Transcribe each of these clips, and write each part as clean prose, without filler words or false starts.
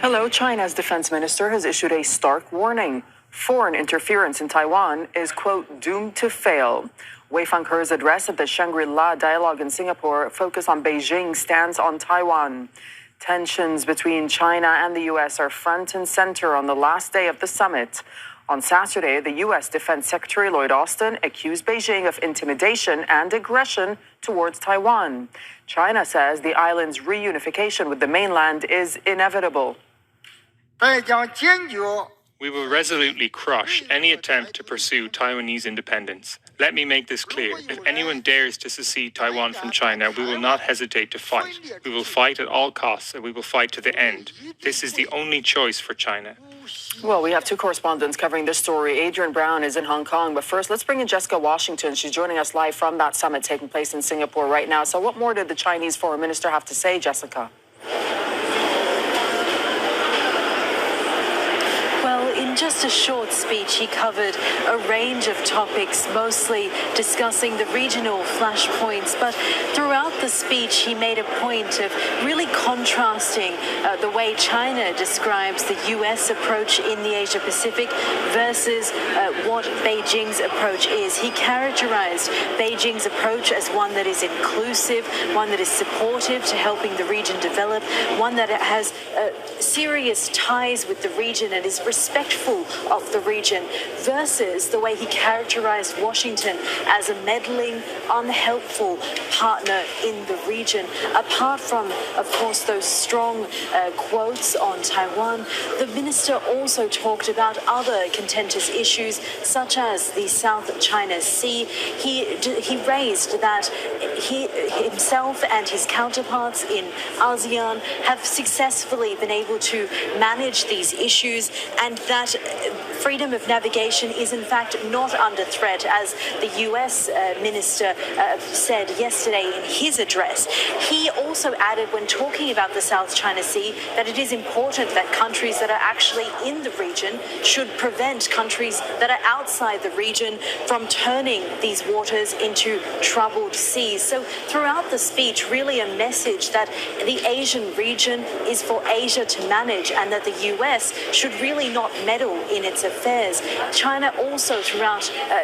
Hello, China's defense minister has issued a stark warning. Foreign interference in Taiwan is, quote, doomed to fail. Wei Fenghe's address at the Shangri-La Dialogue in Singapore focused on Beijing's stance on Taiwan. Tensions between China and the U.S. are front and center on the last day of the summit. On Saturday, the U.S. Defense Secretary Lloyd Austin accused Beijing of intimidation and aggression towards Taiwan. China says the island's reunification with the mainland is inevitable. We will resolutely crush any attempt to pursue Taiwanese independence. Let me make this clear. If anyone dares to secede Taiwan from China, we will not hesitate to fight. We will fight at all costs, and we will fight to the end. This is the only choice for China. Well, we have two correspondents covering this story. Adrian Brown is in Hong Kong, but first, let's bring in Jessica Washington. She's joining us live from that summit taking place in Singapore right now. So what more did the Chinese foreign minister have to say, Jessica? In just a short speech, he covered a range of topics, mostly discussing the regional flashpoints. But throughout the speech, he made a point of really contrasting the way China describes the U.S. approach in the Asia-Pacific versus what Beijing's approach is. He characterized Beijing's approach as one that is inclusive, one that is supportive to helping the region develop, one that has serious ties with the region and is respectful of the region, versus the way he characterized Washington as a meddling, unhelpful partner in the region. Apart from, of course, those strong quotes on Taiwan, the minister also talked about other contentious issues, such as the South China Sea. He raised that he himself and his counterparts in ASEAN have successfully been able to manage these issues, and that freedom of navigation is in fact not under threat, as the U.S. minister said yesterday in his address. He also added, when talking about the South China Sea, that it is important that countries that are actually in the region should prevent countries that are outside the region from turning these waters into troubled seas. So throughout the speech, really a message that the Asian region is for Asia to manage, and that the U.S. should really not meddle in its affairs. China also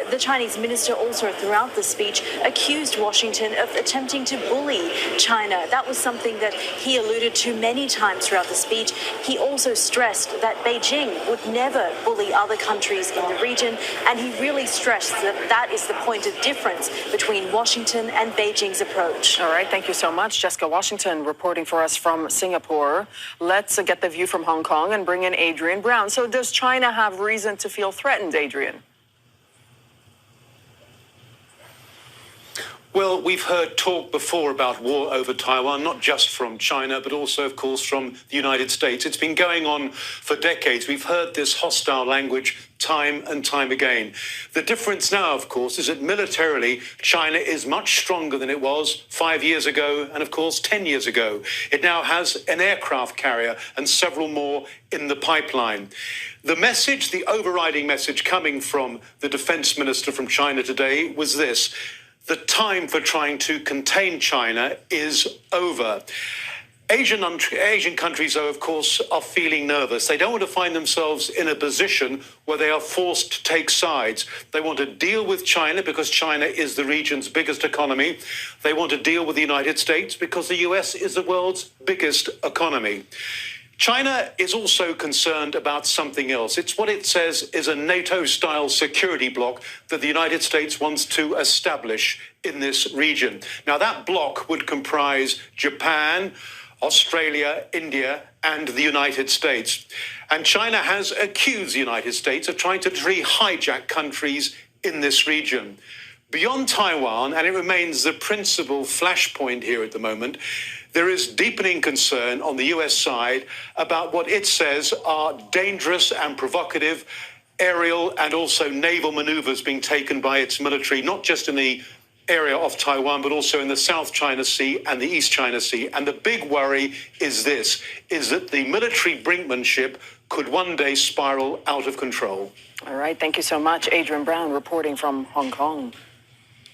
the Chinese minister also throughout the speech accused Washington of attempting to bully China. That was something that he alluded to many times throughout the speech. He also stressed that Beijing would never bully other countries in the region, and he really stressed that that is the point of difference between Washington and Beijing's approach. All right, thank you so much. Jessica Washington reporting for us from Singapore. Let's get the view from Hong Kong and bring in Adrian Brown. So does China have reason to feel threatened, Adrian? Well, we've heard talk before about war over Taiwan, not just from China, but also, of course, from the United States. It's been going on for decades. We've heard this hostile language time and time again. The difference now, of course, is that militarily, China is much stronger than it was 5 years ago and, of course, 10 years ago. It now has an aircraft carrier and several more in the pipeline. The message, the overriding message coming from the defense minister from China today was this: the time for trying to contain China is over. Asian countries, though, of course, are feeling nervous. They don't want to find themselves in a position where they are forced to take sides. They want to deal with China because China is the region's biggest economy. They want to deal with the United States because the US is the world's biggest economy. China is also concerned about something else. It's what it says is a NATO-style security bloc that the United States wants to establish in this region. Now, that bloc would comprise Japan, Australia, India, and the United States. And China has accused the United States of trying to hijack countries in this region. Beyond Taiwan, and it remains the principal flashpoint here at the moment, there is deepening concern on the US side about what it says are dangerous and provocative aerial and also naval maneuvers being taken by its military, not just in the area of Taiwan, but also in the South China Sea and the East China Sea. And the big worry is this, is that the military brinkmanship could one day spiral out of control. All right, thank you so much. Adrian Brown reporting from Hong Kong.